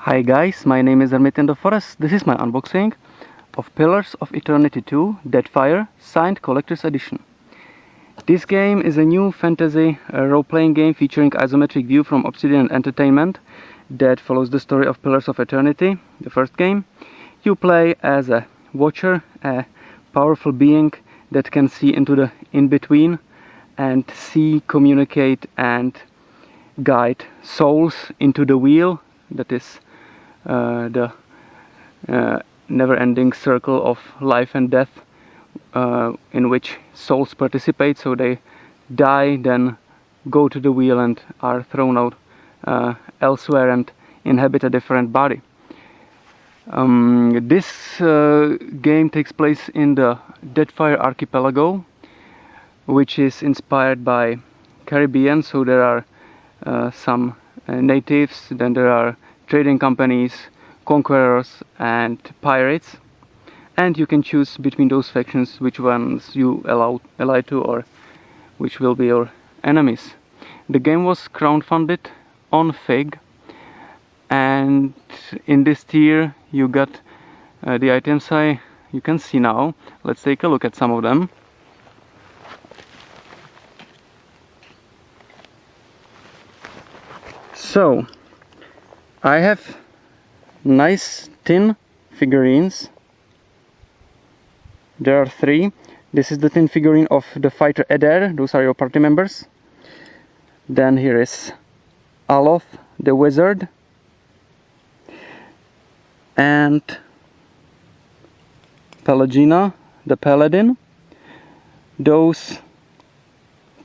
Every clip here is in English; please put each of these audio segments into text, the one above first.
Hi guys, my name is Hermit in the Forest. This is my unboxing of Pillars of Eternity 2 Deadfire Signed Collector's Edition. This game is a new fantasy role-playing game featuring isometric view from Obsidian Entertainment that follows the story of Pillars of Eternity, the first game. You play as a Watcher, a powerful being that can see into the in-between and see, communicate and guide souls into the wheel, that is the never-ending circle of life and death in which souls participate. So they die, then go to the wheel and are thrown out elsewhere and inhabit a different body. This game takes place in the Deadfire archipelago, which is inspired by Caribbean. So there are some natives, then there are trading companies, conquerors and pirates, and you can choose between those factions which ones you ally to or which will be your enemies. The game was crowdfunded on Fig, and in this tier you got the items you can see now. Let's take a look at some of them. So I have nice tin figurines. There are 3. This is the tin figurine of the fighter Edér. Those are your party members. Then here is Aloth the wizard and Pelagina the paladin. Those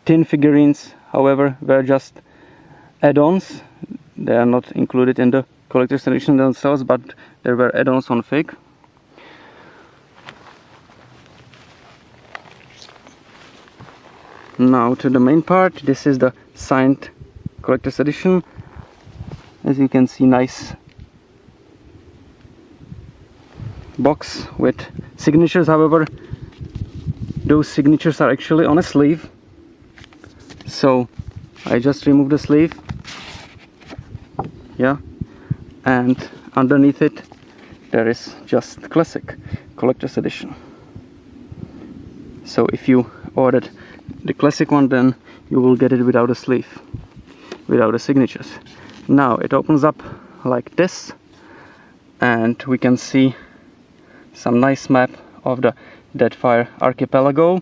tin figurines, however, were just add-ons. They are not included in the collector's edition themselves, but there were add-ons on Fig. Now to the main part. This is the signed collector's edition. As you can see, nice box with signatures. However, those signatures are actually on a sleeve, so I just removed the sleeve, and underneath it there is just classic collector's edition. So if you ordered the classic one, then you will get it without a sleeve, without the signatures. Now it opens up like this, and we can see some nice map of the Deadfire archipelago.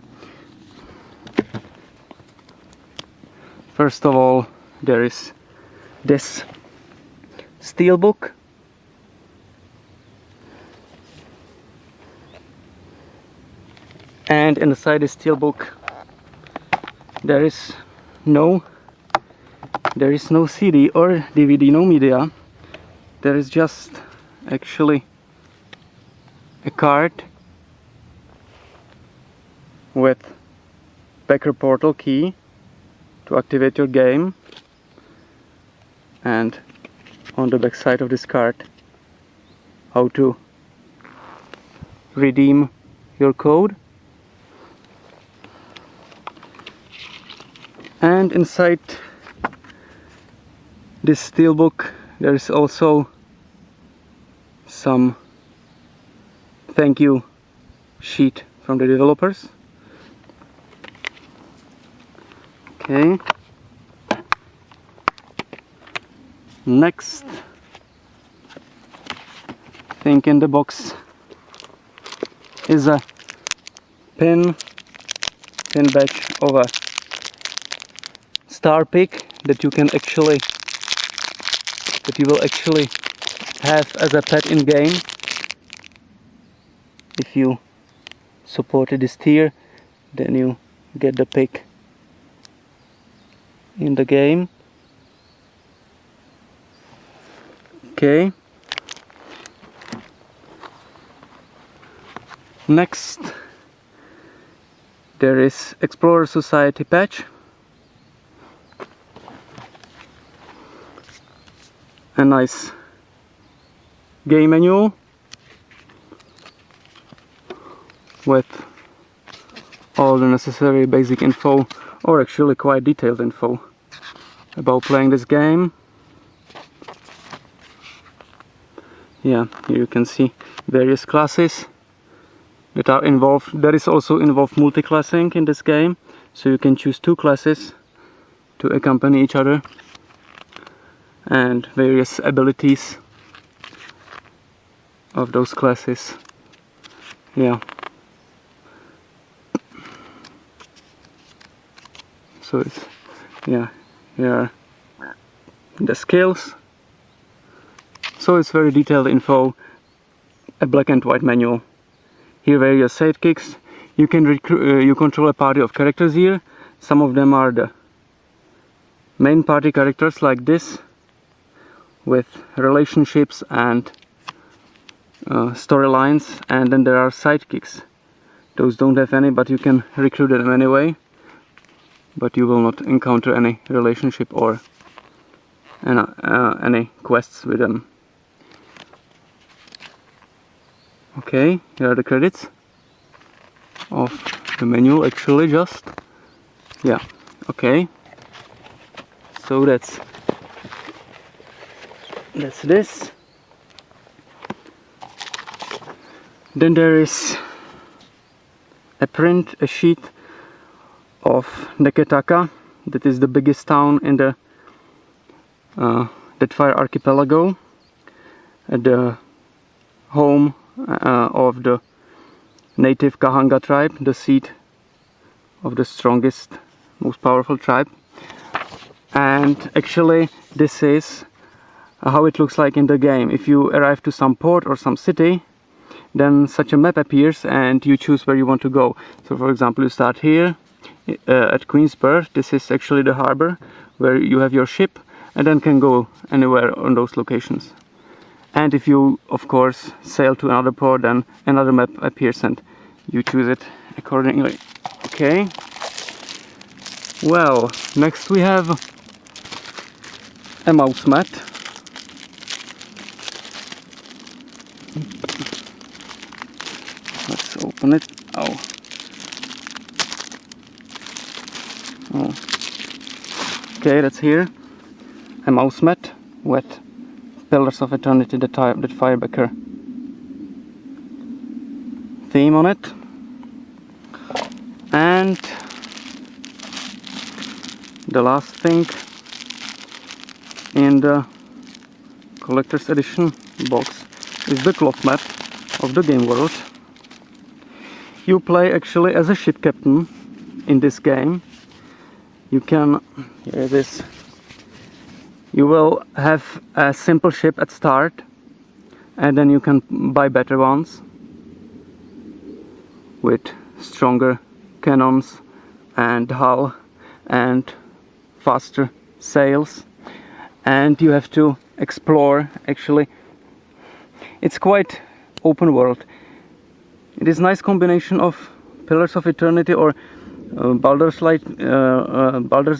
First of all, there is this steelbook, and inside the steelbook there is no CD or DVD, no media. There is just actually a card with backer portal key to activate your game, and on the back side of this card how to redeem your code. And inside this steelbook there is also some thank you sheet from the developers. Okay. Next thing in the box is a pin badge of a star pick that you will actually have as a pet in game if you supported this tier. Then you get the pick in the game. Okay. Next there is Explorer Society patch, a nice game manual with all the necessary basic info, or actually quite detailed info about playing this game. Yeah, here you can see various classes that are involved. There is also involved multi-classing in this game, so you can choose 2 classes to accompany each other, and various abilities of those classes. Yeah. So it's, yeah, here are the skills. So it's very detailed info, a black and white manual. Here various sidekicks. You can you control a party of characters here. Some of them are the main party characters like this, with relationships and storylines, and then there are sidekicks. Those don't have any, but you can recruit them anyway, but you will not encounter any relationship or any quests with them. Okay, here are the credits of the manual, actually, just. Yeah, okay. So that's this. Then there is a sheet of Neketaka. That is the biggest town in the Deadfire archipelago, at the home of the native Kahanga tribe, the seat of the strongest, most powerful tribe. And actually this is how it looks like in the game. If you arrive to some port or some city, then such a map appears and you choose where you want to go. So for example, you start here at Queensburg. This is actually the harbor where you have your ship, and then can go anywhere on those locations. And if you, of course, sail to another port, then another map appears and you choose it accordingly. Okay. Well, next we have a mouse mat. Let's open it. Oh. Okay, that's here. A mouse mat with Pillars of Eternity, the Firebacker theme on it. And the last thing in the collector's edition box is the cloth map of the game world. You play actually as a ship captain in this game. You can, here it is, you will have a simple ship at start, and then you can buy better ones with stronger cannons and hull and faster sails, and you have to explore. Actually, it's quite open world. It is nice combination of Pillars of Eternity or Baldur's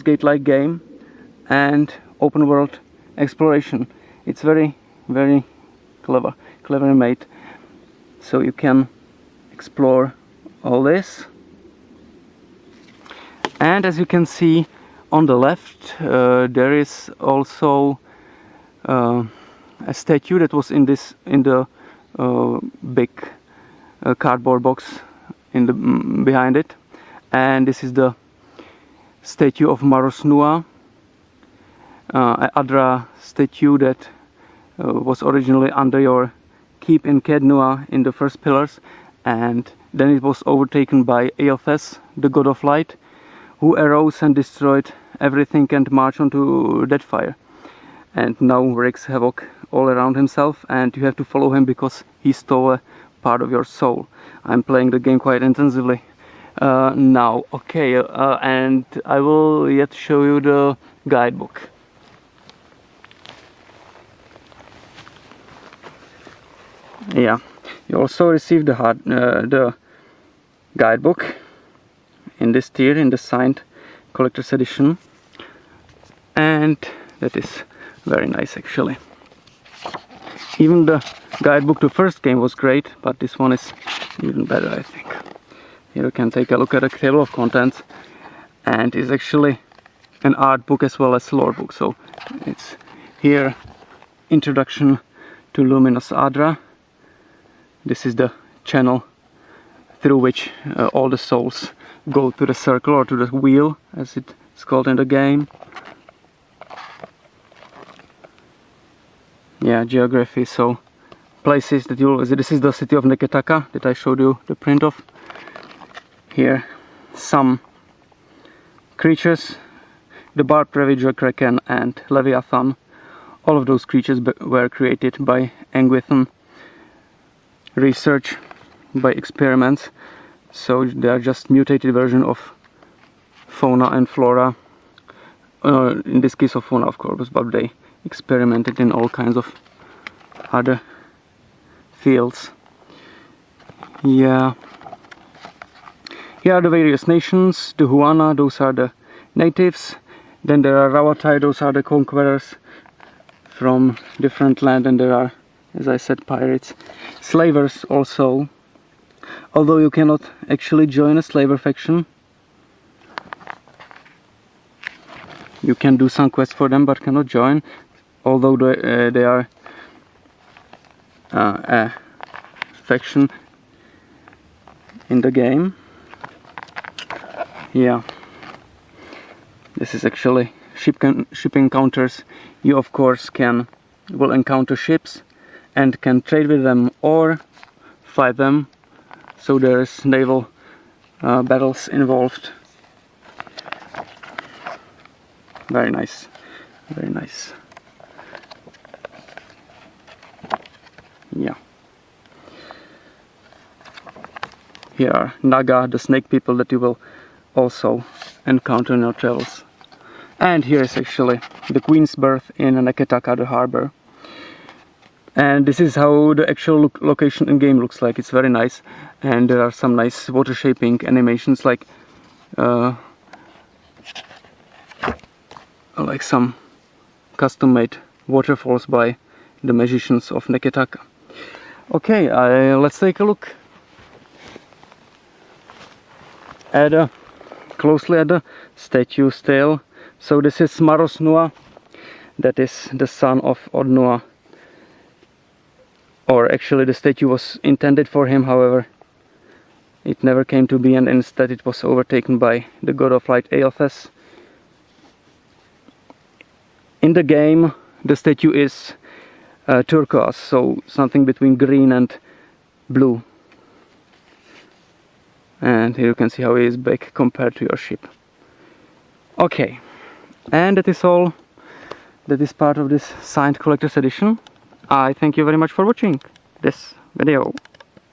Gate-like game and open world exploration. It's very, very cleverly made. So you can explore all this. And as you can see on the left, there is also a statue that was in the big cardboard box behind it, and this is the statue of Maros Nua, an Adra statue that was originally under your keep in Caed Nua in the first pillars, and then it was overtaken by Eothas, the god of light, who arose and destroyed everything and marched onto Deadfire, and now wreaks havoc all around himself, and you have to follow him because he stole a part of your soul. I'm playing the game quite intensively now. Okay, and I will yet show you the guidebook. Yeah, you also received the guidebook in this tier, in the signed collector's edition, and that is very nice actually. Even the guidebook to first game was great, but this one is even better, I think. Here you can take a look at the table of contents, and it's actually an art book as well as lore book. So it's here, introduction to luminous Adra. This is the channel through which all the souls go to the circle, or to the wheel as it's called in the game. Yeah, geography, so places that you'll visit. This is the city of Neketaka that I showed you the print of. Here some creatures, the barbed ravager, kraken and leviathan. All of those creatures were created by Engwithan research, by experiments, so they are just mutated version of fauna and flora, in this case of fauna of course, but they experimented in all kinds of other fields. Yeah, here are the various nations. The Huana, those are the natives. Then there are Rawatai, those are the conquerors from different land, and there are, as I said, pirates. Slavers also, although you cannot actually join a slaver faction. You can do some quests for them, but cannot join, although they are a faction in the game. Yeah, this is actually ship encounters. You of course will encounter ships and can trade with them or fight them, so there's naval battles involved. Very nice, very nice. Yeah. Here are Naga, the snake people that you will also encounter in your travels. And here is actually the Queen's Berth in Neketaka, the harbor. And this is how the actual location in game looks like. It's very nice, and there are some nice water shaping animations, like some custom-made waterfalls by the magicians of Neketaka. Okay, let's take a look closely at the statue's tail. So this is Maros Nua, that is the son of Od Nua. Or actually the statue was intended for him, however it never came to be, and instead it was overtaken by the god of light Eothas. In the game the statue is turquoise, so something between green and blue. And here you can see how he is big compared to your ship. Okay, and that is all that is part of this signed collector's edition. I thank you very much for watching this video.